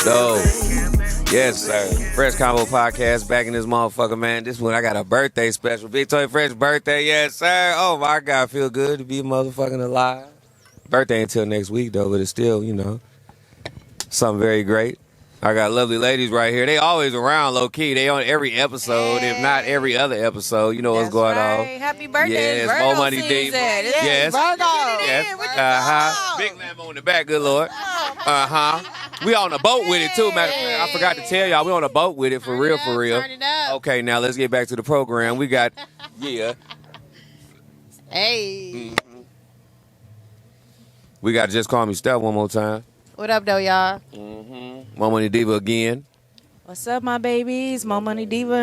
No. Yes, sir. Fresh Convo Podcast back in this motherfucker, man. This one, I got a birthday special. Big Toy Fresh birthday, yes, sir. Oh, my God. Feel good to be motherfucking alive. Birthday until next week, though, but it's still, something very great. I got lovely ladies right here. They always around, low-key. They on every episode, if not every other episode. You know what's going on. Happy birthday. Yes, Virgo more money season. deep. Yes. Virgo. Yes. Big Lambo in the back, good Lord. We on the boat with it, too, man. I forgot to tell y'all, we on the boat with it, for real, for real. Turn it up. Okay, now let's get back to the program. We got, Hey. We got Just Call Me Steph one more time. What up, though, y'all? More Money Diva again. What's up, my babies? More Money Diva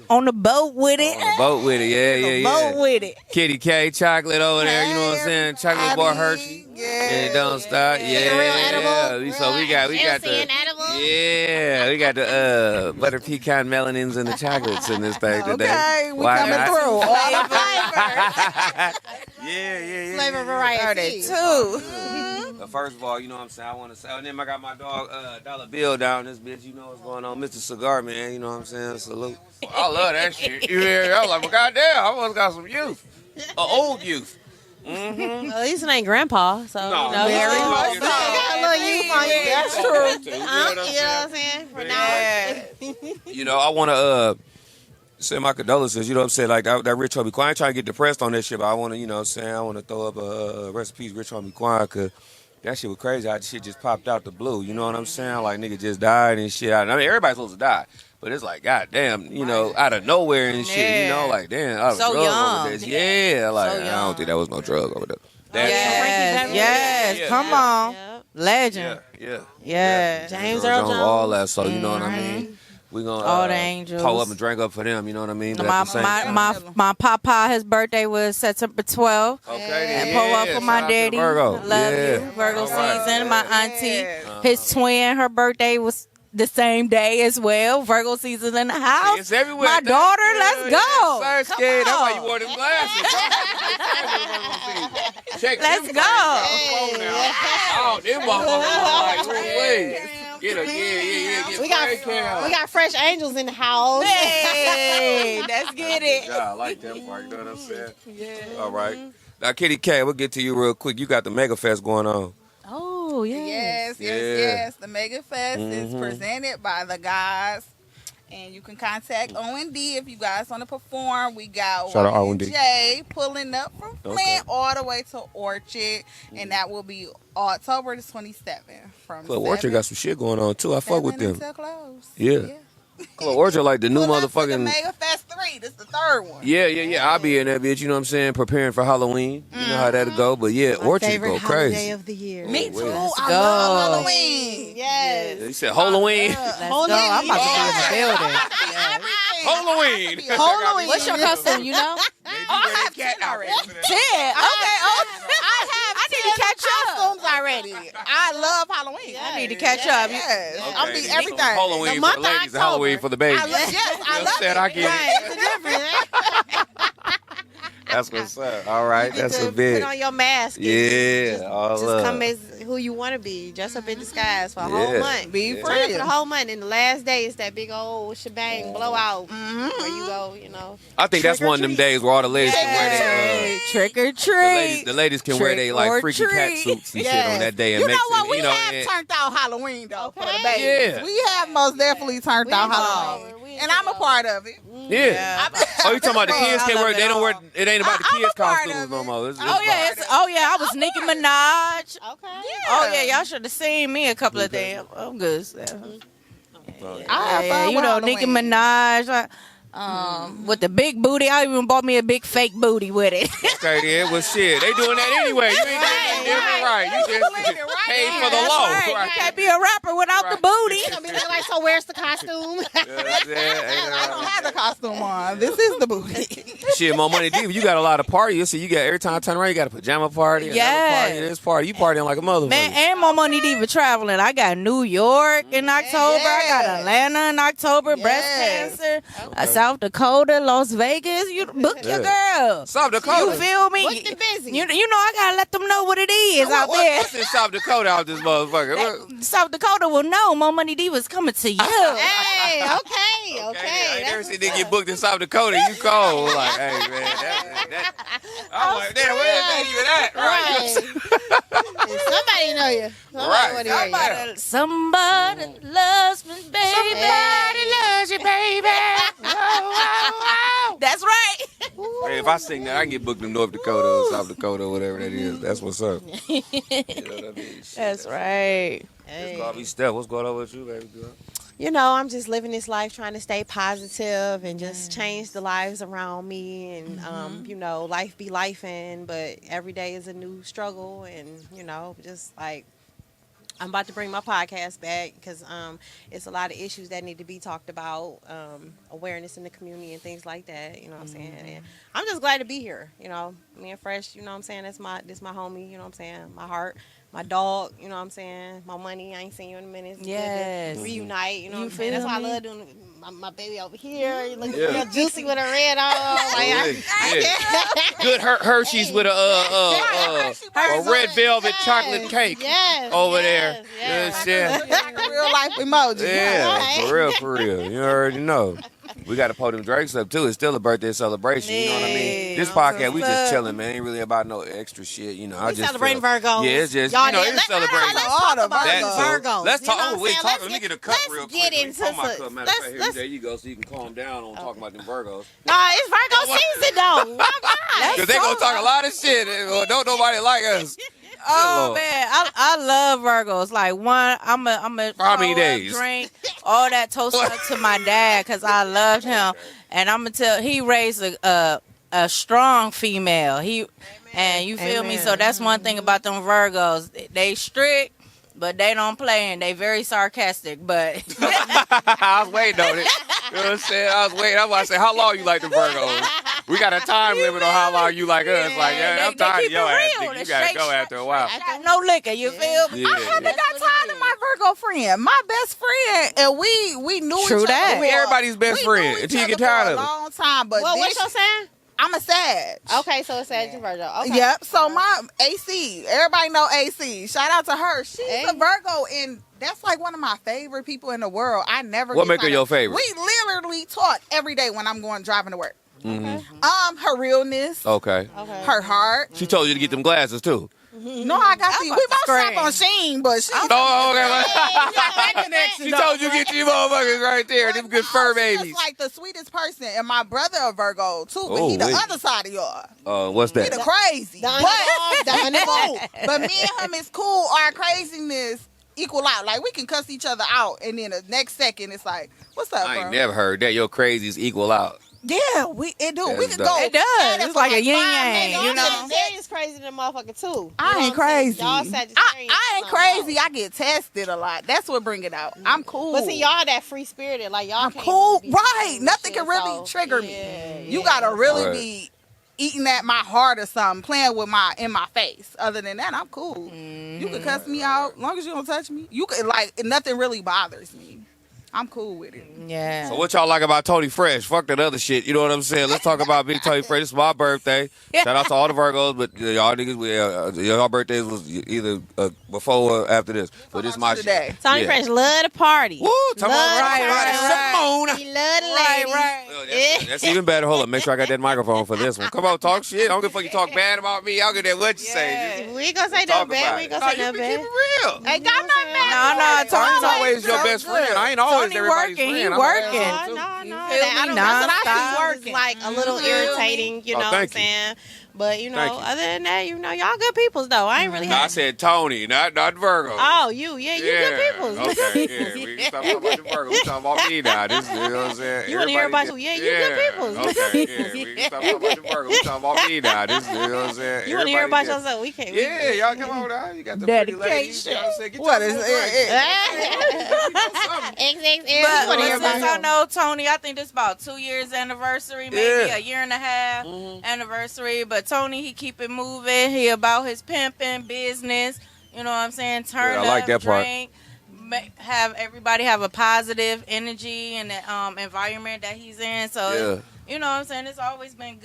on the boat with it. On the boat with it, yeah. Boat with it. Kitty K, chocolate over there, you know what I'm saying? Chocolate bar Hershey. Yeah. And it don't stop. Yeah. Real edible. So we got the we got the butter pecan melanins and the chocolates in this thing today. Okay, we Why coming not? through. Yeah. Flavor variety, too. First of all, you know what I'm saying? I want to say, and then I got my dog Dollar Bill down this bitch. You know what's going on, Mr. Cigar Man. You know what I'm saying? Salute. I love that shit. You hear? I was like, well, goddamn, I almost got some youth, old youth. At least it ain't grandpa, so No, very much so. got a little youth on you. That's true. You know what I'm saying? For now. You know, I want to send my condolences. You know what I'm saying? Like that Rich Homie Quan. I ain't trying to get depressed on that shit, but I want to, you know what I'm saying? I want to throw up a rest in peace, Rich Homie Quan, because that shit was crazy. How shit just popped out the blue. You know what I'm saying? Like, nigga just died and shit. I mean, everybody's supposed to die. But it's like, goddamn, out of nowhere and shit, like, damn, out of So drug young. overdose. Yeah, like, So I young. don't think that was no drug overdose. Yes, Yeah, come yeah. on. Legend. Yeah. James Earl Earl Jones. all that, so you know what I mean? We gonna All the angels. pull up and drink up for them, you know what I mean? But at the same time, My papa, his birthday was September 12th. okay, And pull up for my shout out to the daddy. Virgo. Love Yeah. you. Virgo All right. season. My auntie, his twin, her birthday was the same day as well. Virgo season in the house. It's everywhere. My daughter, let's go. Yes, sir, Come that's why on. you wore them glasses. Check Let's them go. phone now. Oh, them motherfuckers like, wait. Get a, get We got fresh angels in the house. Hey, let's get it. Yeah, I like that part, you know what I'm saying? Yeah. All right. Now, Kitty K, we'll get to you real quick. You got the Mega Fest going on. Oh, Yes. The Mega Fest is presented by the guys. And you can contact O&D if you guys want to perform. We got Shout out O&D. Jay pulling up from Flint all the way to Orchard. And that will be October the 27th. From Club Orchard got some shit going on, too. I fuck with them. until close. Yeah. Club Orchard like the new Pull up to the motherfucking... Mega Fest 3. This is the third one. Yeah. I'll be in that bitch, you know what I'm saying? Preparing for Halloween. You know how that'll go. But yeah, Orchard go crazy. of the year. Me too. Let's I go. love Halloween. Yes. He said Halloween. Let's go. I'm about to be in the building. Halloween. Halloween. What's your costume, you know? I have 10 already. 10. Okay. I need to catch up. Costumes already. I love Halloween. I need to catch up. Yes. Okay. I'll be everything. Halloween The for month the of ladies and Halloween for the babies. I love Said it. I get it. It's different. That's what's up. All right. That's a Put big. on your mask. And Yeah. All Just up. come as who you want to be. Dress up in disguise for a Yeah. whole month. Be Turn up free. for the whole month. And the last day is that big old shebang blowout where you go, I think that's one of them days where all the ladies can wear their Trick or the treat. ladies can wear their like Trick or freaky cat treat. suits and shit on that day and You mix know what? it. We You know, have and- turned out Halloween though for the Okay. babies. Yeah. We have most definitely turned out Halloween. And I'm a part of it. yeah. Oh, you talking about the kids I can't love wear? it They don't all. wear. It ain't about the I'm kids a part costumes of no it. more. It's Oh yeah, I was Nicki Minaj. Okay. Oh yeah, y'all should have seen me a couple of days. I'm good. I have Yeah, fun you with know, Nicki Halloween. Minaj. With the big booty, I even bought me a big fake booty with it. Okay, then. Well, shit, they doing that anyway. You ain't doing nothing different, right? You just paid for the That's low. right. Right. You can't be a rapper without the booty. It's gonna be looking like, so where's the costume? I don't have the costume on. This is the booty. Shit, more money deep. You got a lot of parties. So you got every time I turn around, you got a pajama party, another Yes. party, this party. You partying like a motherfucker. Man, and more money diva traveling. I got New York in October. I got Atlanta in October. Breast Yes. cancer. South South Dakota, Las Vegas. You book your girl. South Dakota. You feel me? What's the busy? You know I gotta let them know what it is out there. What's in South Dakota out this motherfucker? South Dakota will know More Money Divas coming to you. Hey, okay. I ain't never seen nigga get booked in South Dakota. You cold. Like, hey, man. I'm like, damn, where is that even at? Right. Somebody know you. Somebody loves me, baby. Somebody loves you, baby. That's right. Hey, if I sing that, I can get booked in North Dakota or South Dakota or whatever that is. That's what's up. You know what I mean? Shit. That's right. It's gonna be Steph. What's going on with you, baby girl? You know, I'm just living this life trying to stay positive and just change the lives around me. And, you know, life be lifing, but every day is a new struggle. And, you know, just like I'm about to bring my podcast back because it's a lot of issues that need to be talked about, awareness in the community and things like that. You know what I'm saying? And I'm just glad to be here. You know, me and Fresh, you know what I'm saying? This my homie, you know what I'm saying? My heart. My dog, you know what I'm saying? My money, I ain't seen you in a minute. It's yes. good to reunite, you know what I'm feel saying? That's why I me? love doing my baby over here. You look real juicy with a red on. Like, Good Hershey's with a red velvet chocolate cake over there. Yes. Like a real life emoji. Yeah, for real. You already know. We got to pull them drinks up, too. It's still a birthday celebration, you know what I mean? This podcast, we just chilling, man. Ain't really about no extra shit, you know. We celebrating Virgos. Yeah, it's just, Y'all you know, it's celebrating. Let's talk about Virgos. Let's talk. You know what I'm saying? Let me get a cup real quick. There you go, so you can calm down on talking about them Virgos. Nah, it's Virgo season, though. Because they going to talk a lot of shit. Don't nobody like us. Oh man, I love Virgos. Like I'm a how many days? Drink all that toast up to my dad because I loved him, and I'm gonna tell he raised a strong female. And you feel me. So that's one thing about them Virgos. They strict, but they don't play, and they very sarcastic. But I was waiting on it. You know what I'm saying? I was waiting. I was about to say, how long you like the Virgos? We got a time limit on how long you like us. Like, I'm tired of your ass. You gotta go after a while. No liquor, you feel me? Yeah. I haven't got tired of my Virgo friend, my best friend, and we knew each other. that. We everybody's best friend until you get tired of a it. long time, but What's your sign? I'm a Sag. Okay, so it's Sag and Virgo. Okay. Yep. So my AC, everybody know AC. Shout out to her. She's a Virgo, and that's like one of my favorite people in the world. I never. What make her your favorite? We literally talk every day when I'm driving to work. Her realness. Okay. Her heart. She told you to get them glasses too. No, I got these. We both shop on Sheen, but she. She told you to get you motherfuckers right there. Them good fur babies. She's like the sweetest person, and my brother a Virgo too, but he the other side of y'all. What's that? He the crazy. But me and him is cool. Our craziness equal out. Like we can cuss each other out, and then the next second it's like, "What's up, I bro?" ain't never heard that. Your crazies equal out. Yeah, we do. We can dope. go. It does. It's like a yin yang, Y'all you know. Sagittarius crazy than a motherfucker too. I ain't crazy. Y'all Sagittarius. I ain't crazy. I get tested a lot. That's what bring it out. I'm cool. But see, y'all that free spirited, like y'all. I'm can't cool. be Right. Nothing shit, can really so, trigger yeah, me. You gotta really Right. be eating at my heart or something, playing with in my face. Other than that, I'm cool. You can cuss me out, as long as you don't touch me. You can nothing really bothers me. I'm cool with it. Yeah. So what y'all like about Tony Fresh? Fuck that other shit. You know what I'm saying? Let's talk about Big Tony Fresh. It's my birthday. Shout out to all the Virgos, but y'all niggas, y'all birthdays was either before or after this. But this is my today. shit. Tony Fresh love to party. Woo! Talk about Right. Simone. He love the ladies. Well, that's even better. Hold on, make sure I got that microphone for this one. Come on, talk shit. I don't give a fuck you talk bad about me. I don't give a what you say. We ain't gonna say Talk no bad. about We ain't it. gonna say No, no you be bad. keeping real. Ain't got no bad. No, Tony's Tony always your best friend. I ain't always Tony everybody's working. friend. He working. No. feel I me? don't know. That's what I Nonstop. see working. Like a little irritating, you know what I'm thank you. saying? But, you know, Thank you. other than that, you know, y'all good peoples, though. I ain't really No, I had... said Tony, not Virgo. Oh, you. Yeah, you good peoples. Okay, yeah. We ain't talking about the Virgo. We talking about me now. This, you know what I'm saying? You want to hear about Everybody you? Yeah, you good peoples. Okay, yeah. We ain't talking about the Virgo. We talking about me now. This, you know what I'm saying? You want to hear Everybody about get- yourself? We can't. Yeah, y'all come on now. You got the pretty ladies. You know what I'm saying? Get What your is full it? drink. But wanna hear since about I know Tony, I think this about 2 years anniversary, maybe Yeah. a year and a half anniversary. But Tony, he keep it moving. He about his pimping business. You know what I'm saying? Turn Yeah, I up, like that part. drink. have everybody have a positive energy in the environment that he's in. So you know what I'm saying. It's always been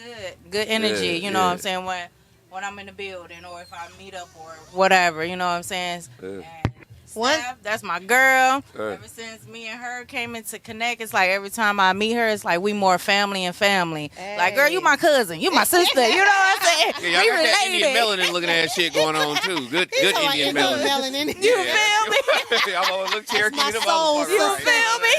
good energy. You know what I'm saying when I'm in the building or if I meet up or whatever. You know what I'm saying. And Steph, that's my girl. Ever since me and her came into connect, it's like every time I meet her, it's like we more family and family. Hey. Like, girl, you my cousin, you my sister. You know what I'm saying? Yeah, y'all got that Indian melanin looking at shit going on too. Good Indian melanin. You feel me? I'm always look Cherokee in the motherfucker. You feel me?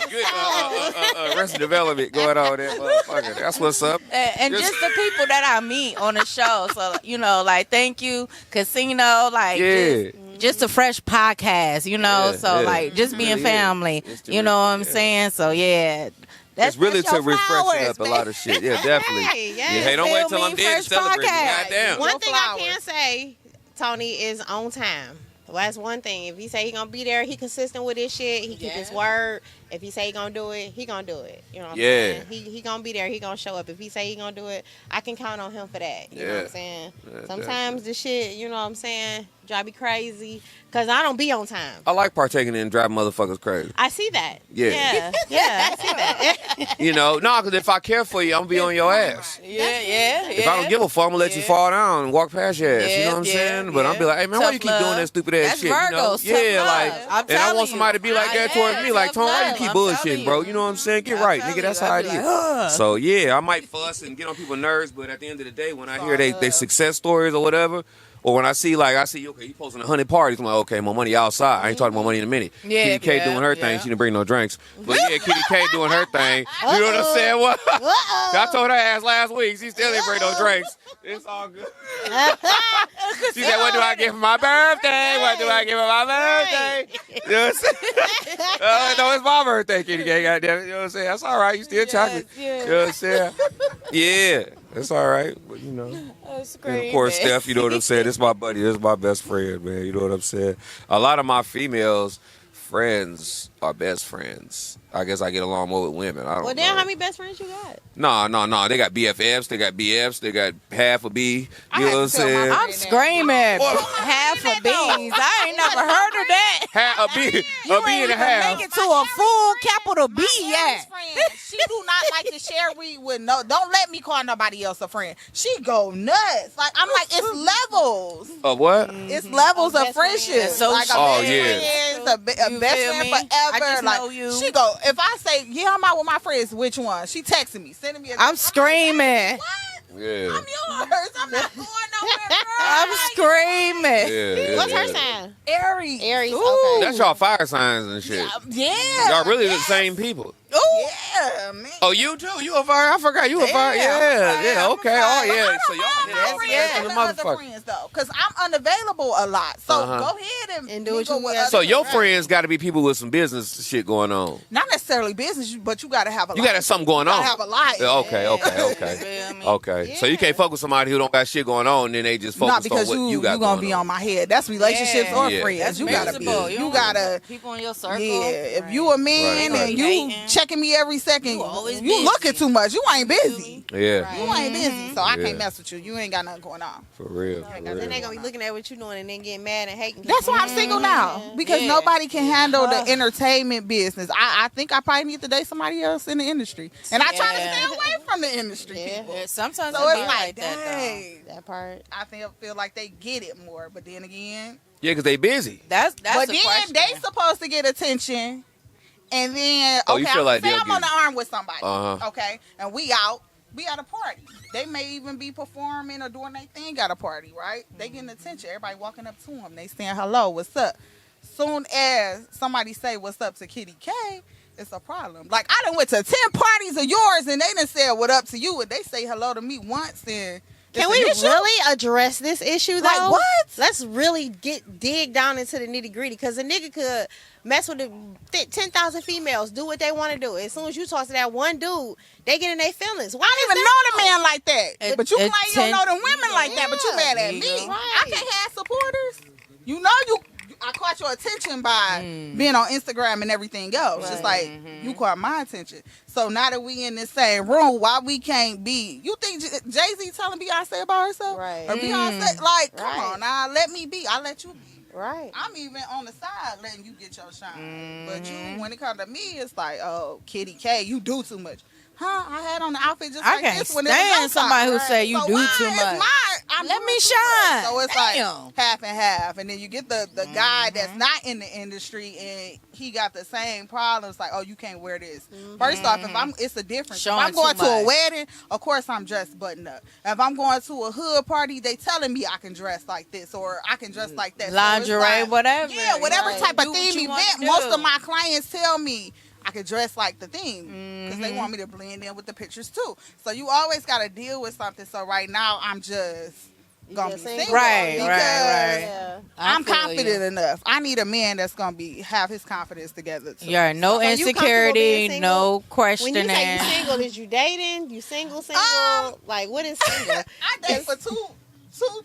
Good Arrested Development going on there, motherfucker. That's what's up. And just the people that I meet on the show. So, you know, like, thank you, Casino. Like, just a fresh podcast, you know. Like, just being family. You know what I'm saying? So, it's really to refresh up a lot of shit. Yeah, definitely. Hey, don't wait till I'm dead to celebrate. Goddamn. One thing I can say, Tony, is on time. Well, that's one thing. If he say he gonna be there, he consistent with his shit. He keep his word. If he say he gonna do it, he gonna do it. You know what I'm saying? He gonna be there. He gonna show up. If he say he gonna do it, I can count on him for that. You know what I'm saying? Sometimes the shit, you know what I'm saying, drive me crazy because I don't be on time. I like partaking in driving motherfuckers crazy. I see that. Yeah, I see that. You know, no, because if I care for you, I'm gonna be on your ass. If I don't give a fuck, I'm gonna let you fall down and walk past your ass. You know what I'm saying? But I'll be like, hey man, why you keep doing that stupid ass shit? Virgos, you know? Like, and I want somebody to be like that towards me. Like, Tony, why you keep bullshitting, bro? You know what I'm saying? Get right, nigga. That's how it is. So yeah, I might fuss and get on people's nerves, but at the end of the day, when I hear they success stories or whatever, or when I see okay, you posting 100 parties, I'm like, okay, my money outside. I ain't talking about money in a minute. Kitty K doing her thing. She didn't bring no drinks. But Kitty K doing her thing. You know what I'm saying? What? I told her ass last week. She still didn't bring no drinks. It's all good. She said, what do I get for my birthday? What do I get for my birthday? You know what I'm saying? No, it's my birthday, Kitty K. Goddamn it. You know what I'm saying? That's all right. You still chocolate. You know what I'm saying? Yeah. It's all right. But, you know. And of course, Steph, you know what I'm saying? This is my buddy. This is my best friend, man. You know what I'm saying? A lot of my females friends are best friends. I guess I get along more with women. I don't know. How many best friends you got? No. They got BFFs. They got BFs. They got half a B. You know what I'm saying? I'm screaming. Half a B's. I ain't never heard of that. A B and a half. Make it to a full capital B yet. She do not like to share weed with don't let me call nobody else a friend. She go nuts. Like, I'm like, it's levels. Of what? It's levels of friendship. So like a best friend forever. I just like, know you. She go, if I say, I'm out with my friends, which one? She texting me, sending me I'm screaming. What? Yeah. I'm yours. I'm not going nowhere, girl. I'm screaming. What's her sign? Aries. Okay. That's y'all fire signs and shit. Yeah. Y'all really the same people. Yeah, man. Oh, you too? You a fire? I forgot you a fire. Yeah. Okay. Oh, yeah. So y'all the motherfucker. Friends though, because I'm unavailable a lot. So go ahead and do what you want. So your friends got to be people with some business shit going on. Not necessarily business, but you got to have a. You got to have something going on. You got to have a life. Okay. So you can't fuck with somebody who don't got shit going on, and then they just focus on what you got. You're gonna be on my head. That's relationships or friends. That's you gotta be. You gotta people in your circle. Yeah. If you a man and you checking me every second, you looking too much. You ain't busy. Yeah. You ain't busy, so I can't mess with you. You ain't got nothing going on. For real. Then they gonna be looking at what you doing and then getting mad and hating. That's why I'm single now, because nobody can handle the entertainment business. I think I probably need to date somebody else in the industry, and I try to stay away from the industry. People. Sometimes so it's like that part. I feel like they get it more, but then again, because they busy. That's but then question. They supposed to get attention, and then you feel like I'm on the arm with somebody, okay, and we at a party. They may even be performing or doing their thing at a party, right? They getting attention. Everybody walking up to them. They saying hello, what's up? Soon as somebody say what's up to Kitty K, it's a problem. Like, I done went to 10 parties of yours and they done said what up to you, and they say hello to me once, and can we really address this issue though? Like what? Let's really dig down into the nitty gritty, because a nigga could mess with 10,000 females, do what they want to do. As soon as you talk to that one dude, they get in their feelings. Why I don't even know the man like that. But you claim you don't know the women like that, but you mad at me. Right. I can't have supporters. You know I caught your attention by being on Instagram and everything else. Right. Just like you caught my attention. So now that we in this same room, why we can't be? You think Jay-Z telling Beyonce about herself? Right. Or Beyonce, like, come on now, let me be. I let you be. Right. I'm even on the side letting you get your shine. But you, when it comes to me, it's like, oh, Kitty K, you do too much. Huh? I had on the outfit just I like can't this when it was stand nighttime. somebody who say you So do why too is much. I'm Let doing me too much? shine. So it's Damn. like half and half. And then you get the guy that's not in the industry and he got the same problems. Like, oh, you can't wear this. First off, it's a difference. Showing if I'm going too to a much. wedding, of course I'm dressed button up. If I'm going to a hood party, they telling me I can dress like this or I can dress like that. So it's Lingerie, like, whatever. yeah, whatever Right. type Do of what theme you wanna event. do. Most of my clients tell me I can dress like the theme because they want me to blend in with the pictures too. So you always got to deal with something. So right now I'm just gonna be single Right, because right. Yeah. I'm feel confident you. enough. I need a man that's gonna have his confidence together too. Yeah, no So you comfortable insecurity, being single? no When questioning. you say you single, is you dating? You single? Like, what is single? I date for two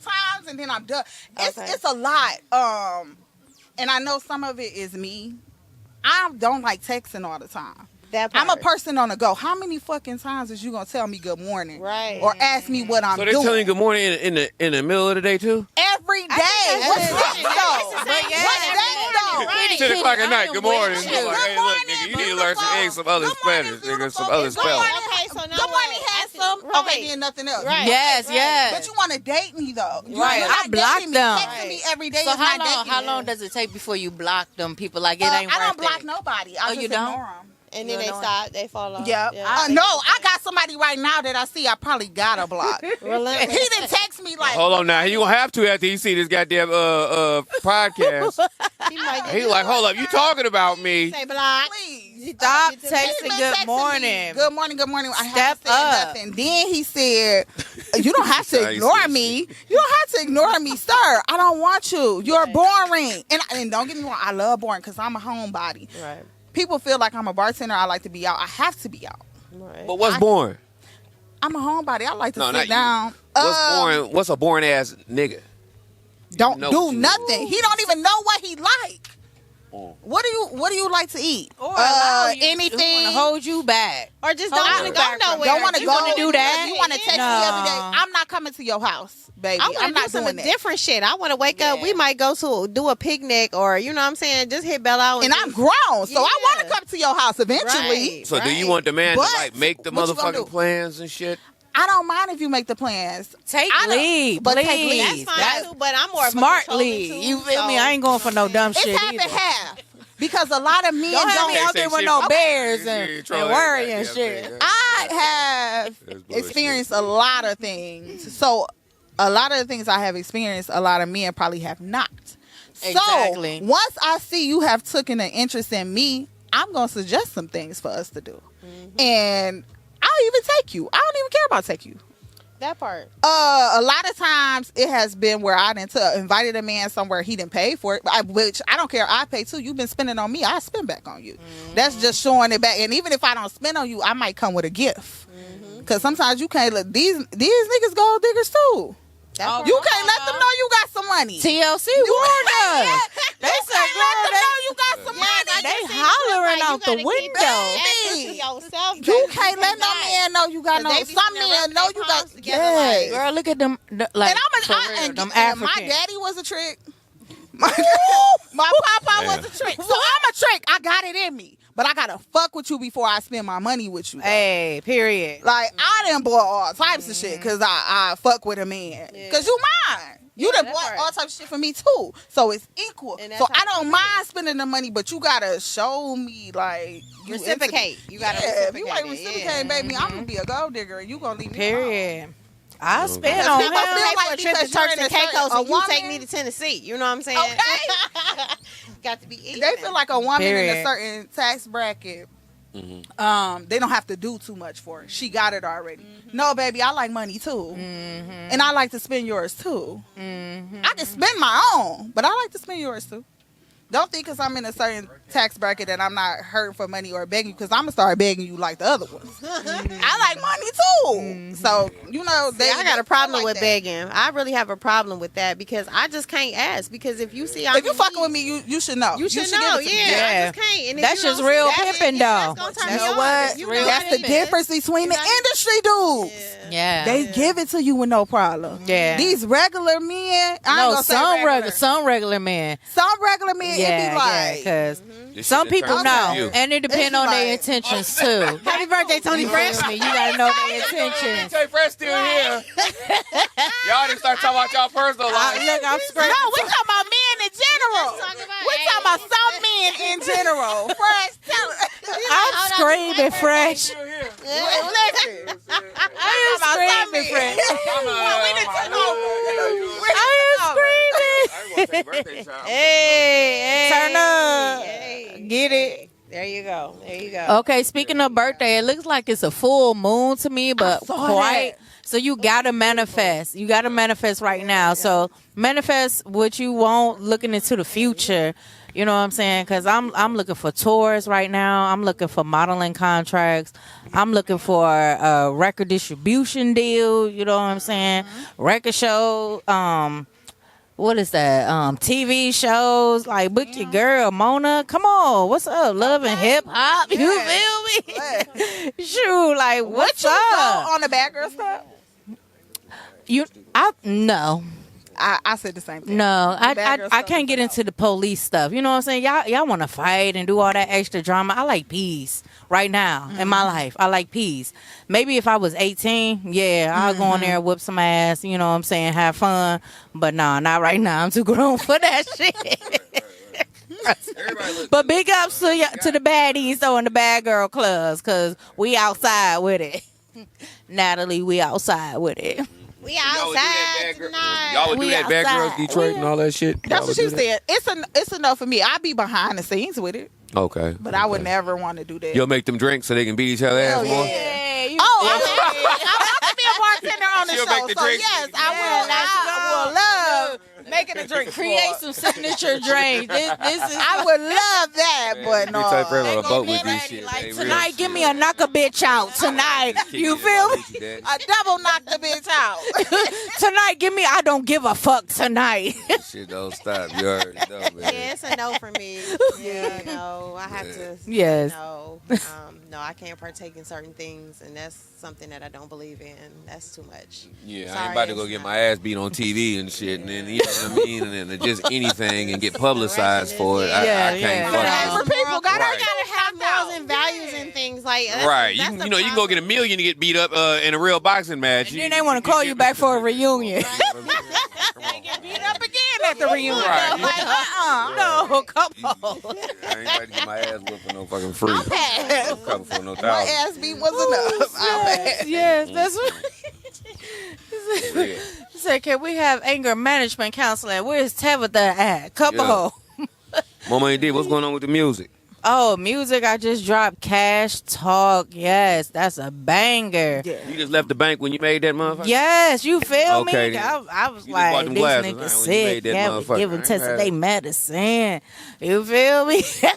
times and then I'm done. Okay. It's a lot. And I know some of it is me. I don't like texting all the time. That I'm a part. person on the go. How many fucking times is you gonna tell me good morning? Right. Or ask me what I'm So they're doing? telling you good morning in the middle of the day too? Every day. that's What's it. next though? That's But yeah, What's every next though? morning, right. 10 o'clock at night. I am Good morning. with It's you. like, hey, look, nigga, you need to learn some other Good morning, Spanish, nigga. Some beautiful. other Good spelling. morning. Okay, so now Good morning, what? handsome. Right. Okay, then nothing else. Right. Yes, Right. yes. But you want to date me though. Right. You're I not blocked dating me. them. Texting me every day So is not how dating. long does it take before you block them people? Like it ain't I don't worth block it. nobody. I Oh, just you don't? ignore them. And then You they know stop. They fall off. Yep. Yeah. No, I got somebody right now that I see I probably got to block. He Relentless. didn't text me like, Hold on now. He gonna have to after he see this goddamn podcast. He might He like, hold up, you talking about me? say block. please. Stop Get the texting He's been good texting morning. me, Good morning, good morning. I Step haven't said up. nothing. Then he said, you don't have to Sorry, ignore sis. me. You don't have to ignore me, sir. I don't want you. You're boring. And don't get me wrong, I love boring because I'm a homebody. Right. People feel like I'm a bartender. I like to be out. I have to be out. Right. But what's boring? I'm a homebody. I like to No, not sit you. down. What's boring? What's a boring ass nigga? Don't know do what you nothing. He don't even know what he like. Mm. What do you like to eat? Or allow you anything? to hold you back. Or just Hold don't on. want to go nowhere. Don't want to You go wanna do that? You want to text No. me every day? I'm not coming to your house, baby. I I'm want to not do some doing that. different shit. I want to wake up. Yeah. We might go to do a picnic or, you know what I'm saying, just hit Bella out. And I'm grown, so I want to Yeah. come to your house eventually. Right. So do you want the man But to like make the what you gonna do? motherfucking plans and shit? I don't mind if you make the plans. Take I don't- lead, but please. take lead. That's fine That's too, but I'm more of a smart controlling lead. too, You feel me? so- I ain't going for no dumb It's shit half either. and half. Because a lot of men Don't have me don't. out Say there with shit. no Okay. bears Yeah, and troll worry that and goddamn shit. thing. I have That's bullshit. experienced a lot of things. So a lot of the things I have experienced, a lot of men probably have not. Exactly. So once I see you have taken an interest in me, I'm going to suggest some things for us to do. And I'll even take you. I don't even care about take you. That part. A lot of times it has been where I didn't invited a man somewhere he didn't pay for it, which I don't care. I pay too. You've been spending on me. I spend back on you. That's just showing it back. And even if I don't spend on you, I might come with a gift. Because sometimes you can't let these niggas gold diggers too. That You can't let them know you got some money. TLC You warned can't us. let- They you said, can't let them girl, know you got some money. they hollering out the window. You can't let no man know you got no. Some men know you got. Yeah. Girl, look at them. Like, And for real, them and my Africans. daddy was a trick. My papa was a trick. So I'm a trick. I got it in me. But I gotta fuck with you before I spend my money with you. Hey, period. Like I done bought all types of shit because I fuck with a man. Cause you mine. You Yeah, done that bought part. all types of shit for me too. So it's equal. And that's So how I don't mind spending the money, but you gotta show me like you Reciprocate. You gotta If you ain't reciprocate it, reciprocating, baby, I'm gonna be a gold digger and you gonna leave me alone. Period. I spend Because on people him. feel Pay like for a trip to because you're Turks in and a certain- Caicos a and you take woman- me to Tennessee. You know what I'm saying? Okay. Got to be even. They feel like a woman in a Period. certain tax bracket. They don't have to do too much for it. She got it already. No, baby, I like money too, and I like to spend yours too. I can spend my own, but I like to spend yours too. Don't think because I'm in a certain tax bracket that I'm not hurting for money or begging you, because I'm going to start begging you like the other ones. I like money too. So, I got a problem with begging. I really have a problem with that because I just can't ask. Because if you see, if you fucking with me, you should know. You should know. Yeah, I just can't. And if That's you just don't see real that, pimping, though. That's gonna turn You me know on. what? You know That's what the it is. difference between the industry dudes. Yeah. They give it to you with no problem. Yeah. These regular men, I ain't No, gonna say some regular men. Some regular men, it be like, because This some shit people turns know, on you. and it depends It's on their like- intentions too. Happy birthday, Tony You Fresh. feel me? You gotta know their intentions. Tay Fresh still here. Y'all didn't start talking about y'all personal life. Look, I'm screaming. no, we talking about men in general. We talking about some men in general. Fresh, tell us. I'm screaming fresh. Still here. Listen. I'm screaming fresh. I ain't gonna take birthday shower. Hey, Turn up. Hey. Get it. There you go. There you go. Okay, speaking of birthday, it looks like it's a full moon to me, but saw quite. that. So you gotta manifest. You gotta manifest right now. So manifest what you want, looking into the future. You know what I'm saying? Because I'm looking for tours right now. I'm looking for modeling contracts. I'm looking for a record distribution deal. You know what I'm saying? Record show. What is that? TV shows. Like book your girl Mona. Come on, what's up? Love and hip hop. You feel me? Shoot, like what's You up? go on the bad girl stuff? No. I said the same thing. No, Bad girl I stuff can't get is into the police stuff. You know what I'm saying? Y'all want to fight and do all that extra drama. I like peace right now in my life. I like peace. Maybe if I was 18, yeah, I'll go in there and whip some ass. You know what I'm saying? Have fun. But nah, not right now. I'm too grown for that shit. But big ups to the baddies though in the bad girl clubs, cause we outside with it. Natalie, we outside with it. We outside tonight. Y'all would do We that Bad Girls outside. Detroit and all that shit? That's Y'all what would she do that? said. It's enough for me. I'd be behind the scenes with it, Okay. but I would never want to do that. You'll make them drink so they can beat each other ass more? Yeah, I want to be a bartender on the She'll show. make the So drinks. yes, I will love making a drink. create some signature drinks. This is I would love that, but no. You type friend on a They boat gonna with be this ready, shit. like, They real tonight, shit. give me a knock a bitch out tonight. You feel me? A double knock the bitch out. Tonight, give me I don't give a fuck tonight. Shit don't stop. You already know, man. Yeah, it's a no for me. Yeah, no, I have to. Yes. No, no, I can't partake in certain things, and that's something that I don't believe in. That's too much. Yeah, I Sorry, ain't about to it's go get not. my ass beat on TV and shit, and then, you know what I mean? And then just anything and get publicized for it. I Yeah, can't yeah. fuck with it. People gotta Right. Have morals and values and things like that. Right. You can go get $1 million to get beat up in a real boxing match. And then they want to call you back for a reunion. beat up again at the reunion. Right. Like, No, come on. I ain't about to get my ass whooped for no fucking free. pass. I'm coming for no My thousand. ass beat was enough. Yes, that's what. Yeah. He said, can we have anger management counseling? Where's Tabitha at? Come Yeah. on. Mama D, what's going on with the music? Oh, music, I just dropped Cash Talk. Yes, that's a banger. You just left the bank when you made that motherfucker? Yes, you feel Okay, me? then. I was You just bought like, them these glasses, niggas huh, when you sick. made that Yeah, motherfucker. giving I ain't tests had they it. medicine. You feel me? Talk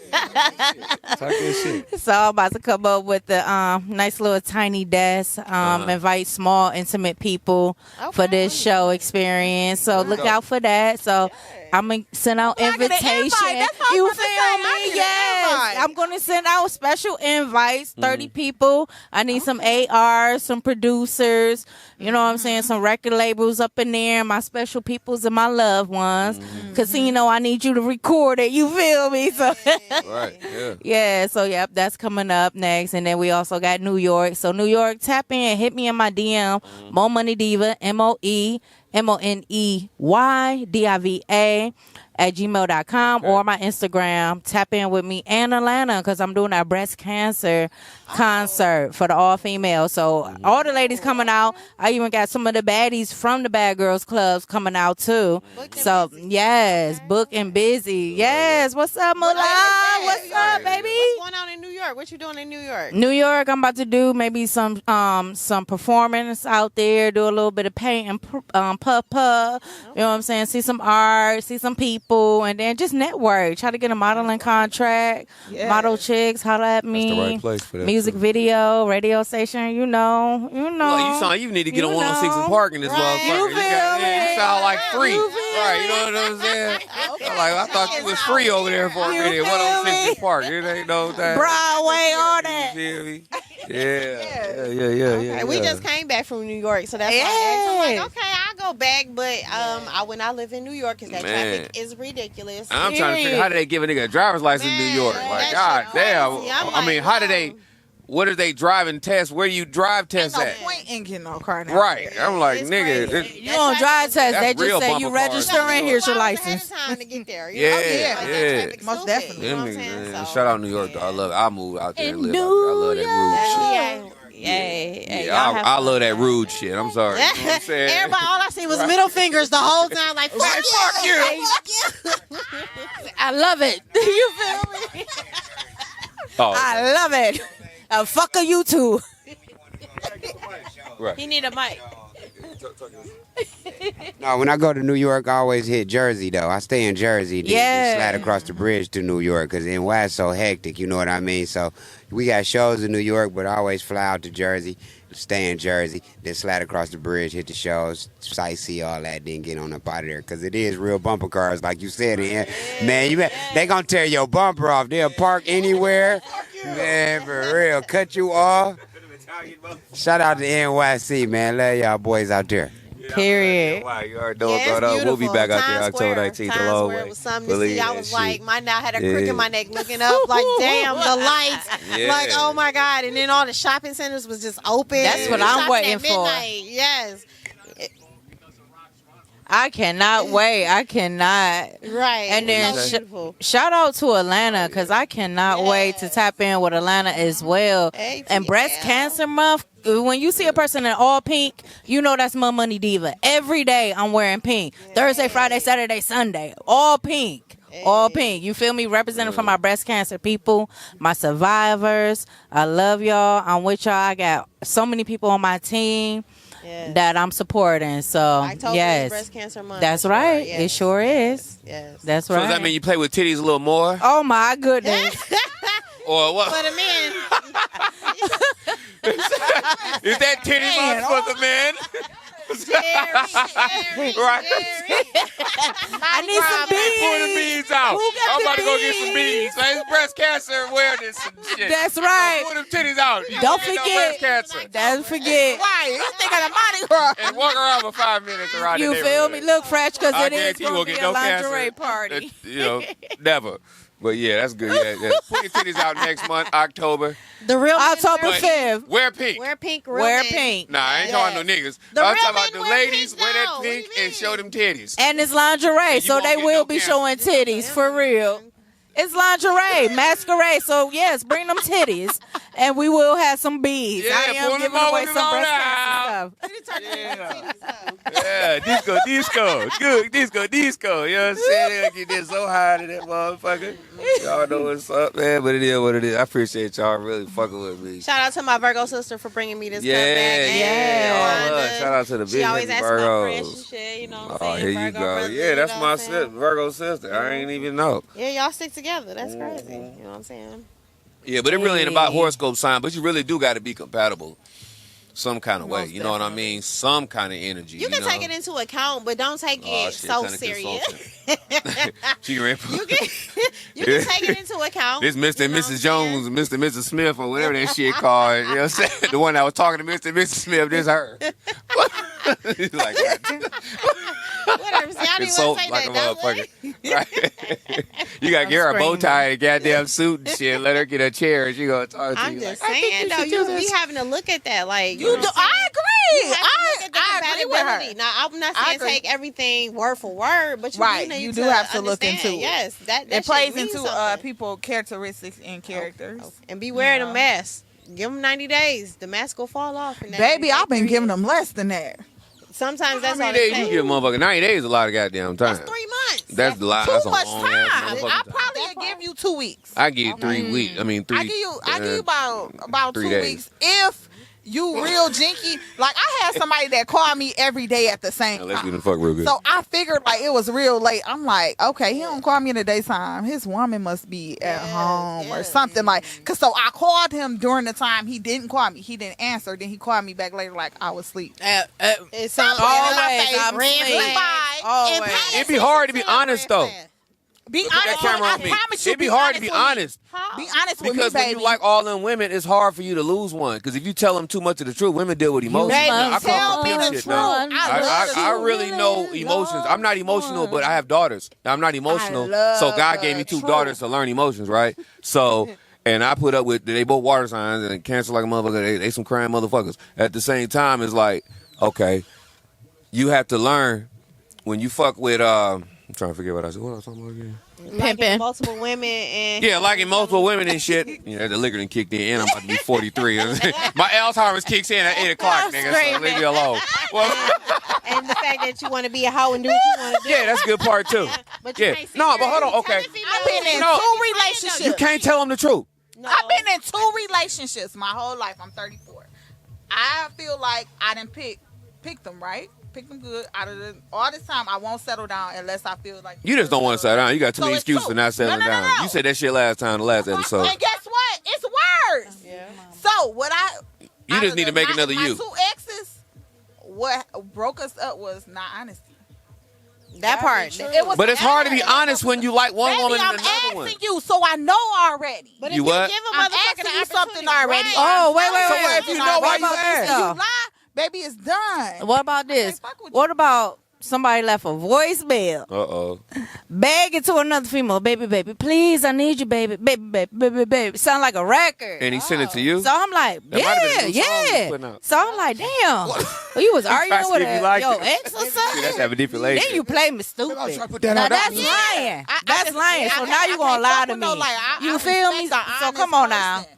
that shit. So I'm about to come up with the nice little tiny desk. Invite small, intimate people for this show experience. So look out for that. So I'm gonna send out I get an invitations. invite. That's what I You was about to say. I feel get me? an Yes. invite. I'm gonna send out special invites. 30 people. I need some ARs, some producers. You know what I'm saying? Some record labels up in there. My special peoples and my loved ones. Casino, I need you to record it. You feel me? So. Right, yeah. Yeah, so yep, that's coming up next. And then we also got New York. So New York, tap in, hit me in my DM, Mo Money Diva, MOEMONEYDIVA at gmail.com or my Instagram. Tap in with me and Atlanta because I'm doing our breast cancer concert for the all female. So all the ladies coming out. I even got some of the baddies from the Bad Girls Clubs coming out too. So yes, book and busy. Yes, what's up, Mulan? What's up, baby? What's going on in New York? What you doing in New York? New York, I'm about to do maybe some performance out there, do a little bit of paint and puff. You know what I'm saying? See some art, see some people. people, and then just network. Try to get a modeling contract. Yeah. Model chicks, holler at me. That's the right place for that. Music video, radio station. You know. Look, you need to get You on 106 know. and Park in this Right. motherfucker. You feel me? You sound like free. You feel Right, you know what I'm saying? I thought you was free over there for a You minute. feel 106 me? and Park. It ain't no thing. Broadway, all that. You feel me? Yeah. And we just came back from New York, so that's why I asked. I'm like, okay, I'll go back, but when I live in New York, because that Man. traffic is ridiculous. I'm trying to figure how do they give a nigga a driver's license in New York? Like, God that shit damn. crazy. I'm I mean, like, how do they? What do they driving test? Where do you drive test No at? point in getting no car now. Right. I'm like, It's nigga. crazy. You don't drive test. They That's real just say you bumper cars. registering. Here's your license. Ahead of time to get there. Yeah, Like, yeah. that traffic's Most stupid, definitely. You know what I'm Them saying? niggas, man. So, Shout out New York, though. I love it. I move out there and In live out there. I love that rude shit. Yeah, I love that rude shit. I'm sorry. You know what I'm saying? Everybody, all I see was middle fingers the whole time. Like, fuck you. I love it. You feel me? Oh, I love it. Fuck a you too. right. He need a mic. No, when I go to New York, I always hit Jersey, though. I stay in Jersey. Then Yeah. just slide across the bridge to New York, because NY is so hectic, you know what I mean? So we got shows in New York, but I always fly out to Jersey, stay in Jersey, then slide across the bridge, hit the shows, sightsee, all that, then get on up out of there, because it is real bumper cars, like you said. Man, they going to tear your bumper off. They'll park anywhere. Man, for real. Cut you off. Shout out to NYC, man. Love y'all boys out there. Period. Wow, you already know Yeah, what's it's going on. We'll be beautiful. back out there Times October Square. 19th. Times The long Square way. was something to Believe see. I that was shit. like, my now had a crick Yeah. in my neck looking up, like, damn, the lights. Yeah. Like, oh my God. And then all the shopping centers was just open. That's what We I'm shopping waiting at for. midnight. Yes. I cannot wait. I cannot. Right. And then So sh- beautiful. Shout out to Atlanta, because I cannot wait to tap in with Atlanta as well. ATL. And Breast Cancer Month, when you see a person in all pink, you know that's my money diva. Every day I'm wearing pink. Thursday, Friday, Saturday, Sunday, all pink. All pink. You feel me? Representing for my breast cancer people, my survivors. I love y'all. I'm with y'all. I got so many people on my team Yes. that I'm supporting. So, October is yes. Breast Cancer Month. That's for right. sure. Yes. It sure is. Yes. That's So right. does that mean you play with titties a little more? Oh my goodness. Or what? For the men. Is that titty month for the men? Jerry, Right. I need some Pull the beads. beads out. Who got I'm the about to go get some beads? beads. So it's breast cancer awareness and shit. That's right. Pull them titties out. You Don't ain't no forget. breast cancer. Don't forget. Right. You think of the Mardi Gras. And walk around for 5 minutes around You the feel me? neighborhood. Look fresh, because I it is guarantee you going won't to be get a no lingerie cancer. party. You know, never. But yeah, that's good. Yeah. Pull your titties out next month, October. The real men October wear- 5th. Wear pink. Wear pink. Real Wear men. pink. Nah, I ain't talking no niggas. The I'm real talking about men the wear ladies pink wear that now. What pink do you and show them titties. And it's lingerie, you so won't they get will no be cancer. showing titties, for real. It's lingerie, masquerade. So yes, bring them titties, and we will have some beads. Yeah, I am pull them giving away over some breast out. cancer stuff. Yeah, disco. Good, disco. You know what I'm saying? They'll get this so high to that motherfucker. Y'all know what's up, man, but it is what it is. I appreciate y'all really fucking with me. Shout out to my Virgo sister for bringing me this cup Yeah, back. yeah. all love. Shout out to the She big always heavy asks about friends and Virgos. shit, you know what I'm Oh, saying? here you Virgo go. brothers, Yeah, you that's know my what I'm saying? Virgo sister. I ain't even know. Yeah, y'all stick together. That's crazy. You know what I'm saying? Yeah, but it really ain't about horoscope sign, but you really do got to be compatible some kind of way. Most You know what I mean? Some kind of energy. You can know? take it into account, but don't take Oh, it shit, so kinda serious. consulting. She ran you can take it into account. This Mr. and You know Mrs. what Jones, I'm Mr. and Mrs. Smith, or whatever that shit called. You know what I'm saying? The one that was talking to Mr. and Mrs. Smith, this her. He's like, saying? Whatever. See, I didn't consult want to say like a that. motherfucker. Right? You got to get her a bow tie and a goddamn suit and shit. Let her get a chair and she going to talk to I'm you. just Like, saying, though, you be having to look at that. Like, You know do. what I'm saying? I agree. You have to look at the I agree with compatibility. her. Now, I'm not I saying agree. take everything word for word, but you Right, do need you to do have to look understand. into it. Yes, that It shit plays means into something. people characteristics and characters. And beware You the know. mask. Give them 90 days. The mask will fall off. In that Baby, I've been 3 giving years. them less than that. Sometimes How that's all many they days you take. give a motherfucker? 90 days is a lot of goddamn time. That's 3 months. That's a lot. Too That's a much long time. ass I motherfucking time. probably would give you 2 weeks. I give 3 weeks. I mean, 3. I give you about 3 2 days. weeks if you real jinky. Like, I had somebody that called me every day at the same Now, let's get time. the fuck real good. So I figured like it was real late. I'm like, okay, he don't call me in the daytime. His woman must be at home or something like. Cause so I called him during the time he didn't call me. He didn't answer. Then he called me back later like I was asleep. It sounds Always, I'm Red asleep. flag. Always. And It'd be hard to be honest though. Be Put that honest. camera I on me. promise you. It'd be hard to be with me. honest. Be honest with me, Because when baby. you like all them women, it's hard for you to lose one. Because if you tell them too much of the truth, women deal with emotions. Baby, I tell come from me pimp the shit truth. now. I love I you. really know emotions. I'm not emotional, but I have daughters. I'm not emotional. love So God gave me the 2 truth. daughters to learn emotions, right? So, and I put up with, they both water signs and cancer like a motherfucker. They some crying motherfuckers. At the same time, it's like, okay, you have to learn when you fuck with, I'm trying to forget what I said. What was I talking about again? Liking multiple women and Yeah, liking multiple women and shit. Yeah, the liquor done kicked in, and I'm about to be 43. My Alzheimer's kicks in at 8 o'clock, nigga, so leave me alone. Well, and the fact that you want to be a hoe and do what you want to do. yeah, that's a good part, too. But you Yeah. can't sit No, there but hold and on, tell okay. the female I've been in No. 2 relationships. You can't tell them the truth. No. I've been in 2 relationships my whole life. I'm 34. I feel like I didn't pick them right. Pick them good. Out of all this time, I won't settle down unless I feel like You just don't want to settle down. You got too So many it's excuses two. for not settling No, no, no, down. no. You said that shit last time, the last episode. And guess what? It's worse. Yeah. So what You out just of need to make another my you. 2 exes, what broke us up was not honesty. That part. It was But it's hard to be honesty. honest when you like one Baby, woman I'm and another asking one. you, so I know already. But You if what? you give a I'm motherfucker asking the you something opportunity, already. right? Oh, wait. So what if you know why you about this, ask? though? You lie, baby, it's done. What about this? can't fuck with What about somebody left a voicemail Uh-oh. begging to another female, baby, please, I need you, baby. Sound like a record. And he sent it to you? So I'm like, That might have been a new song he was yeah. putting out. So I'm like, damn. Well, you was arguing Trying to with see if you liked your it. ex or See, that's something. having deflation. Then you play me stupid. I was trying to put that Now out. that's That lying. I That's just- lying. I So can't- now you I gonna can't lie fuck to with me. no lie. I You feel respect me? a So honest come on now. person.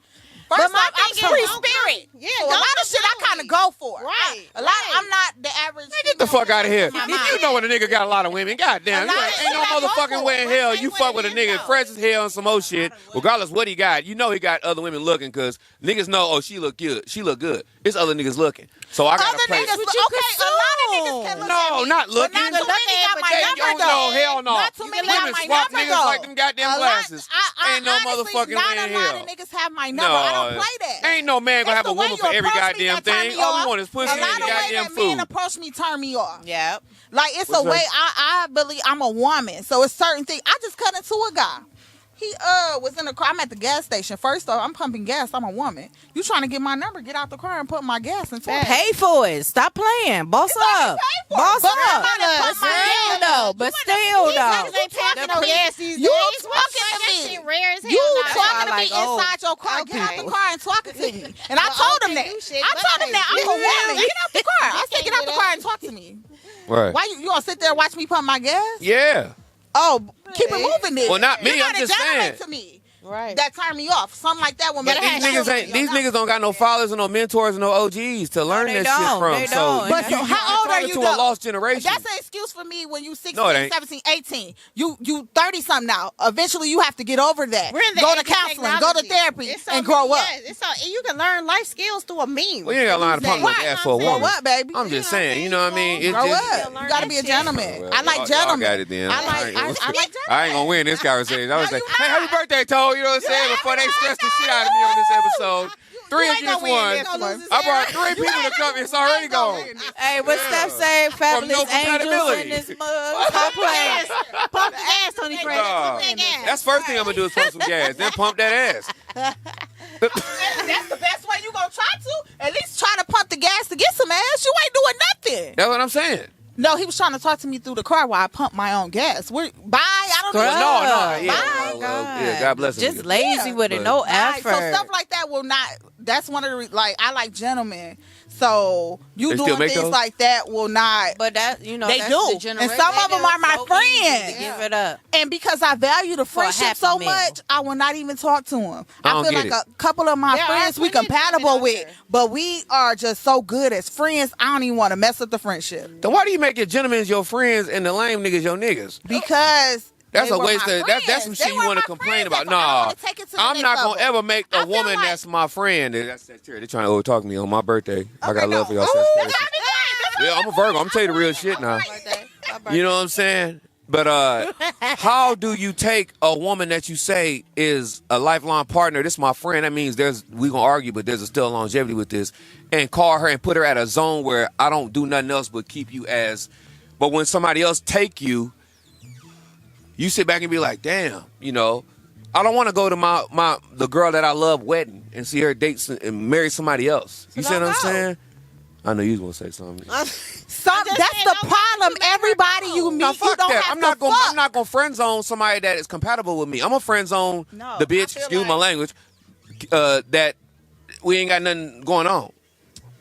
First But my off, I'm thing is, free don't spirit. Yeah, So a don't lot of shit I kind of go for. Right, A lot. right. I'm not the average. Get the fuck out of here. My If mind. you know when a nigga got a lot of women, goddamn, A lot of ain't shit no I go motherfucking for. way in hell you fuck with a nigga fresh as hell and some old shit, regardless what he got. You know he got other women looking because niggas know, oh, she look good. She look good. It's other niggas looking. So I gotta Other play. niggas, okay, a lot of niggas can look No, at me, not but looking. Not too many got my Hey, number yo, no, though. hell no. Not too many got Women my swap number niggas though. like them goddamn A lot- glasses. Ain't no honestly, motherfucking not way in a lot hell. of niggas have my number. I don't play that. Ain't no man gonna It's have a the way woman you for every approach me goddamn that turn thing. me All off. we want is pussy A and lot of way goddamn that men food. approach me turn me off. Yep. Like it's What's a way that? I believe I'm a woman, so it's certain things. I just cut into a guy. He was in the car. I'm at the gas station. First off, I'm pumping gas. I'm a woman. You trying to get my number? Get out the car and put my gas into it. Pay for it. Stop playing. Boss already up. paid for it. Boss But up. I'm trying to But put my still gas. though. But still These though. niggas ain't talking no gas these You days. talking What? to That me. shit rare as hell. You now. why I talking to like me old- inside your car. Get out Okay. the car and talking to me. And I Well, told him okay, that. you shit, I but told him that I'm a hey. woman. Get out the car. I said, can't get out do the that. car and talk to me. Right. Why you gonna sit there and watch me pump my gas? Yeah. Oh, keep it moving then. Well, not me, You're I'm not a just gentleman saying. to me. Right. That turned me off. Something like that will make But me these niggas feel ain't. me. These niggas don't got no fathers and no mentors and no OGs to learn they that don't. shit from. They So, don't. But so you how old are talking you to though? a lost generation? That's an excuse for me when you 16, No, it ain't. 17, 18. You 30 something now. Eventually you have to get over that. We're in the Go to age of counseling, go to technology. therapy, It's so and grow many- up. yes, it's so, and you can learn life skills through a meme. Well, you ain't got to learn to pump no Right. gas for a Grow woman. Grow up, baby. I'm just saying. You know what I mean? It's Grow just. up. You gotta be a gentleman. Well, I like y'all gentlemen. got it then. I like gentlemen. I ain't gonna win this conversation. I was No, like, you hey, happy not. birthday, Toe. You know what I'm saying? Before they stress the shit out of me on this episode. Three ain't against gonna win one. this one. I brought 3 people to come. It's already gone. Hey, what Steph say? Fabulous no angels in compatibility. this mug. Stop playing. Pump the gas, Tony Fred. Nah. Pump that gas. That's first thing I'm gonna do is pump some gas, then pump that ass. That's the best way you gonna try to. At least try to pump the gas to get some ass. You ain't doing nothing. That's what I'm saying. No, he was trying to talk to me through the car while I pumped my own gas. Bye. I don't Scrub. know. No, yeah. Bye. Yeah, God bless him. Just lazy with it. But- No Right, effort. so stuff like that will not. That's one of the I like gentlemen. So you They still doing make things those? like that will not. But that, you know, They that's do. the And generation. some of They them do. are my So easy to friends. Give it up. And because I value the For a friendship Happy so Meal. much, I will not even talk to him. I I don't feel get like it. a couple of my There are friends we plenty of compatible women out with, there. but we are just so good as friends. I don't even want to mess up the friendship Then why do you make your gentlemen your friends and the lame niggas your niggas? because That's They a were waste my of that's friends. some They shit you were want to my complain friends. about. That's why I Nah, wanna take it to the I'm next not gonna level. ever make a I feel woman like- that's my friend. That's They're trying to overtalk me on my birthday. I got love for y'all. Ooh, Sagittarius. Yeah, I'm a Virgo. I'm gonna tell you the real shit now. You know what I'm saying? But how do you take a woman that you say is a lifelong partner? This is my friend. That means we gonna argue, but there's still longevity with this, and call her and put her at a zone where I don't do nothing else but keep you as. But when somebody else take you, you sit back and be like, damn, I don't want to go to the girl that I love wedding and see her date and marry somebody else. You see what I'm saying? I know you was gonna say something. That's the problem. Everybody you meet, No, you fuck don't that. have I'm not to gonna. fuck. I'm not gonna friend zone somebody that is compatible with me. I'm gonna friend zone No, the I bitch. feel Excuse my like- language. That we ain't got nothing going on.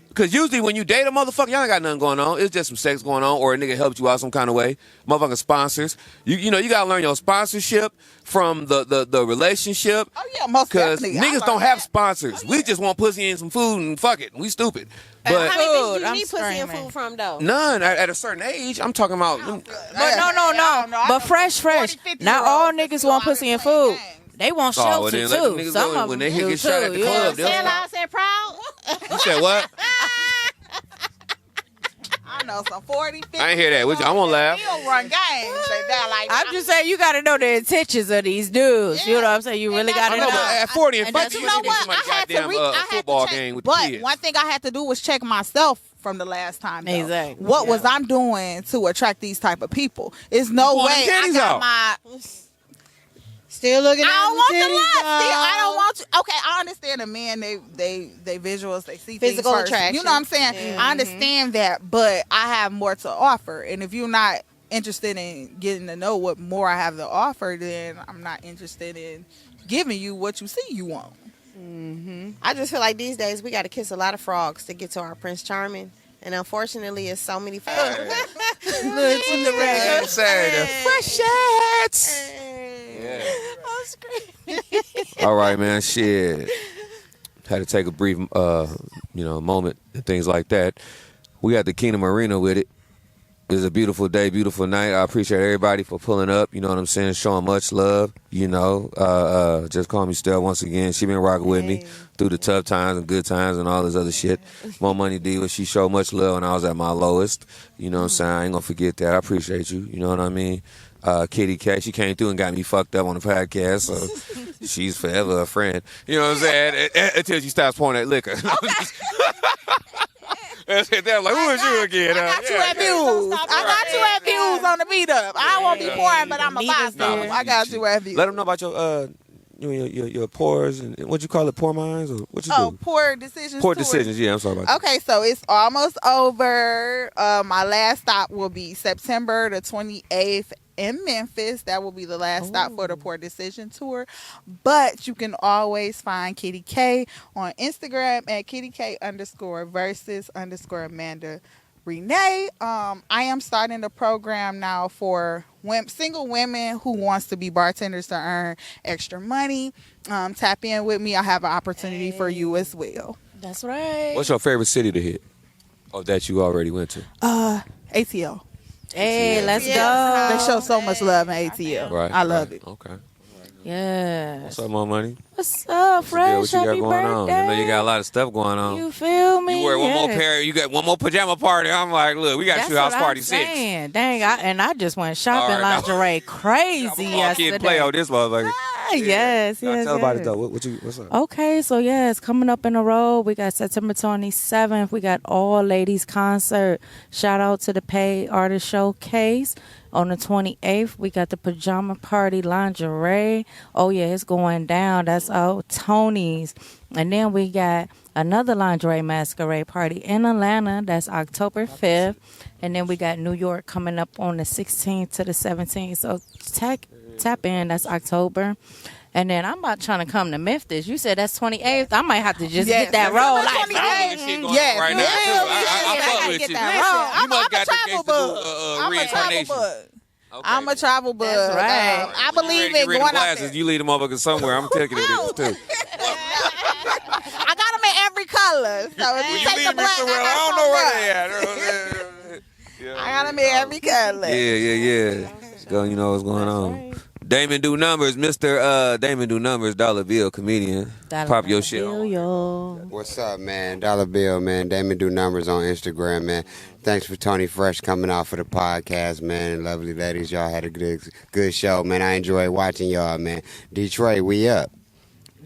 Because usually when you date a motherfucker, y'all ain't got nothing going on. It's just some sex going on, or a nigga helped you out some kind of way. Motherfucking sponsors. You gotta learn your sponsorship from the relationship. Oh yeah, most Because definitely. I niggas learned don't have that. sponsors. We just want pussy and some food and fuck it. We stupid. But How many bitches Food, you I'm need pussy and screaming. food from though? none at a certain age. I'm talking about. But no. But fresh. 40-50 Not all year olds niggas that want still pussy out and here playing food. games. They want Oh, well, shelter then let them too. niggas Some go of when them they do get shot at too. the club, they'll Say stop. loud, say proud. You said what? I know some 40, 50. I ain't hear that. I won't laugh. Still run games. They down like I'm just saying, you got to know the intentions of these dudes. You know what I'm saying? You really got I to know, know. but at 40 and And 50, that's you you know need to what? somebody I had to goddamn I had football to check, game with the but kids. one thing I had to do was check myself from the last time. Though. Exactly. What was I'm doing to attract these type of people? It's no You pulling way them I titties got out. my. Still looking I at don't want the titties, lust. I dog. don't want to. Okay, I understand the men. They visuals. They see Physical things first. attraction. You know what I'm saying? Yeah. I understand that, but I have more to offer. And if you're not interested in getting to know what more I have to offer, then I'm not interested in giving you what you see you want. I just feel like these days we got to kiss a lot of frogs to get to our Prince Charming, and unfortunately, it's so many frogs. Look to the right. Say the freshets. Yeah. I'm screaming. All right, man. Shit. Had to take a brief, moment and things like that. We at the Kingdom Arena with it. It's a beautiful day, beautiful night. I appreciate everybody for pulling up. You know what I'm saying? Showing much love. Just call me Stell once again. She been rocking with me through the tough times and good times and all this other shit. More Money Diva. She showed much love when I was at my lowest. You know what I'm saying? I ain't gonna forget that. I appreciate you. You know what I mean? Kitty K, she came through and got me fucked up on the podcast, so she's forever a friend. You know what I'm saying? Until she stops pouring that liquor. They're like, who is you again? I got you at views. I got you at views on the meetup. I won't be pouring, but I'm a Neither's bystander. there. I got you at views. Let them know about your pores and what you call it, poor minds, or what you Oh, do? poor decisions. Poor tour. decisions. Yeah, I'm sorry about that. Okay, so it's almost over. My last stop will be September the 28th in Memphis. That will be the last stop for the Poor Decision Tour. But you can always find Kitty K on Instagram at kittyk_versus_Amanda Renee. I am starting the program now for single women who wants to be bartenders to earn extra money. Tap in with me. I have an opportunity for you as well. That's right. What's your favorite city to hit? Or that you already went to? ATL. Hey, let's They go. show so much love in ATL. Right. I love right. it. Okay. Yes. What's up, More Money? What's up, Yeah, Fresh? what you got Happy going birthday. on? I know you got a lot of stuff going on. You feel me? You wear one more Yes. pair. You got one more pajama party. I'm like, look, we got That's you house what party I'm 6. saying. Dang, I just went shopping All right, now- lingerie crazy I'm all yesterday. kid play on this motherfucker. Ah, yes, Now yes, tell about it yes. though. What's up? Okay, so yeah, it's coming up in a row. We got September 27th. We got all ladies concert. Shout out to the Pay Artist Showcase. On the 28th, we got the Pajama Party lingerie. Oh yeah, it's going down. That's out Tony's. And then we got another lingerie masquerade party in Atlanta. That's October 5th. And then we got New York coming up on the 16th to the 17th. So tap in. That's October. And then I'm about trying to come to Memphis. You said that's 28th. I might have to just Yes, get that that's roll. September Like, 28th. This shit going Yes, on right you now feel too. me? I Yeah, fuck I with get you. that Listen, roll. you must I'm a got the travel case to bug. do I'm a travel reincarnation. bug. Okay. I'm a travel bug. That's right. I believe in going out glasses. there. You leave the motherfuckers somewhere. I'm taking it too. I got them in every color. So if When you you take leave the me black, somewhere, I don't know where they at. I got them in every color. Yeah. Go, you know what's going on. Damon Do Numbers, Mr. Damon Do Numbers, Dollar Bill comedian. Pop your shit. What's up, man? Dollar Bill, man. Damon Do Numbers on Instagram, man. Thanks for Tony Fresh coming out for the podcast, man. And lovely ladies, y'all had a good show, man. I enjoy watching y'all, man. Detroit, we up.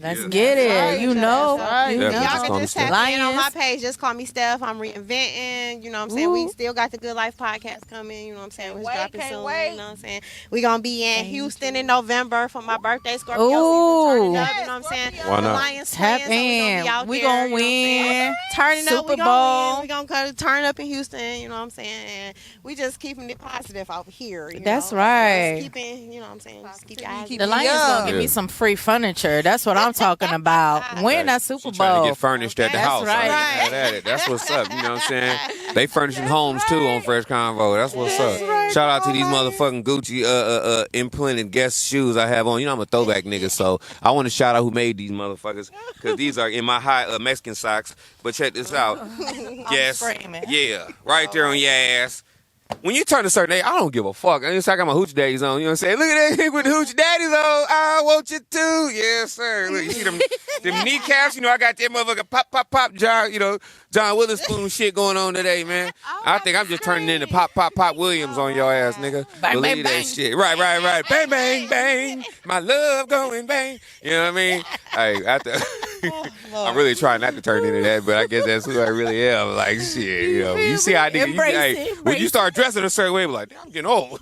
Let's get it. Right. You know. Right. You Y'all know. can just tap in on my Lions. page. Just call me Steph. I'm reinventing. You know what I'm saying? Ooh. We still got the Good Life podcast coming. You know what I'm saying? It's dropping can't soon. wait. You know what I'm saying? We going to be in Houston in November for my birthday. Scorpio Ooh. season turning up. You know what I'm saying? Why not? The Lions Tap playing, so we gonna be out in. We there, gonna you know what I'm saying? win. Turning up, Super we gonna Bowl. win. We gonna turn up in Houston. You know what I'm saying? And we just keeping it positive out here. You That's know? right. Just keeping, you know what I'm saying? Just keep your eyes. Keep The Lions Yeah. gonna give me some free furniture. That's what I'm talking about. Win that Super She trying to Bowl. get furnished at the That's house. right. I ain't mad at it. That's what's up. You know what I'm saying? They furnishing homes too on Fresh Convo. That's what's up. Shout out to these motherfucking Gucci implanted Guess shoes I have on. You know I'm a throwback nigga, so I want to shout out who made these motherfuckers because these are in my high Mexican socks. But check this out. Guess, screaming. yeah, right there on your ass. When you turn a certain age, I don't give a fuck. I got my hoochie daddies on. You know what I'm saying? Look at that nigga with the hoochie daddies on. I want you too. Yes, sir. Look, you see them kneecaps? You know, I got that motherfucker pop, John, you know, John Witherspoon shit going on today, man. I think I'm just turning into pop Williams on your ass, nigga. Bang, Believe bang, that bang. shit. Right. Bang, bang, bang. My love going bang. You know what I mean? Hey, I'm really trying not to turn into that, but I guess that's who I really am. Like, shit, you know. You see how nigga, when you start dressing a certain way, like, damn, I'm getting old.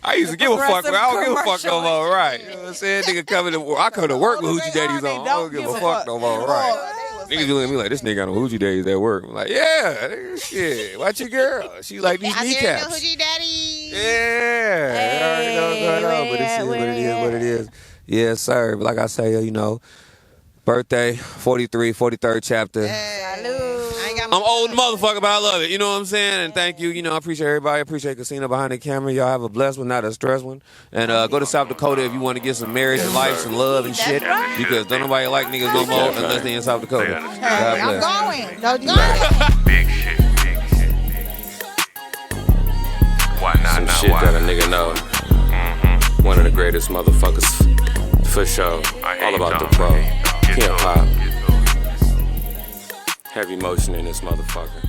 I used to give a fuck, but I don't give a fuck no more, right? You know what I'm saying? Nigga coming to work. I come to work with hoochie daddies on. I don't give a fuck no more, right? Niggas looking at me like, this nigga got no hoochie daddies at work. I'm like, yeah, nigga, shit. Watch your girl. She like these Out there, kneecaps. no hoochie daddy. Yeah. I already know what's going on, but this is what it is. Yes, sir. But like I say, you know, birthday, 43rd chapter. I'm old motherfucker, but I love it. You know what I'm saying? And thank you. You know, I appreciate everybody. I appreciate Casino behind the camera. Y'all have a blessed one, not a stressed one. And go to South Dakota if you want to get some marriage and life and love and shit. Because don't nobody like niggas no more unless they in South Dakota. God I'm bless. going. No, going. Big shit. Why not? Some Not shit why? that a nigga know. One of the greatest motherfuckers for sure. I hear All you about the talking. pro. Get Hip to it. hop. Get to it. Heavy motion in this motherfucker.